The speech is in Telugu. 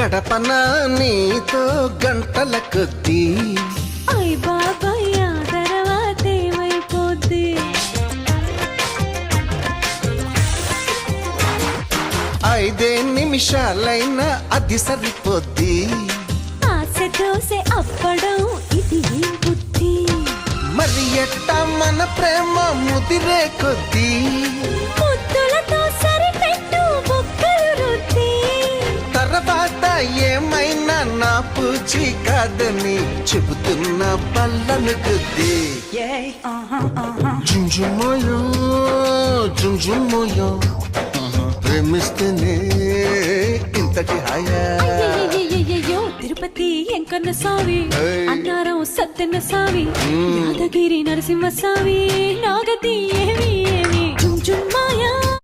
గడపన నీతో గంటల కొద్దీ అయ్ బాబాయ్ ఆ తర్వాత ఏమైపోద్ది 5 నిమిషాలైనా అది సరిపోద్ది ఆశ దోసె అప్పడం ఇది ఏం బుద్ధి మరి ఎట్టా మన ప్రేమ ముదిరే కొద్దీ ముద్దులతో సరిపెట్టు బుక్కలు రుద్ది తర్వాత ఏమైనా నా పూచి కాదని చెబుతున్న పళ్ళను కొద్దీ జుంజుమోయో జుంజుమోయో ప్రేమిస్తేనే ఇంతటి హాయా అయ్యయ్యయ్యయ్యో తిరుపతి ఎంకన్న స్వామి అన్నారం సత్యన్న స్వామి యాదగిరి నరసింహ స్వామి నాగతి ఏమి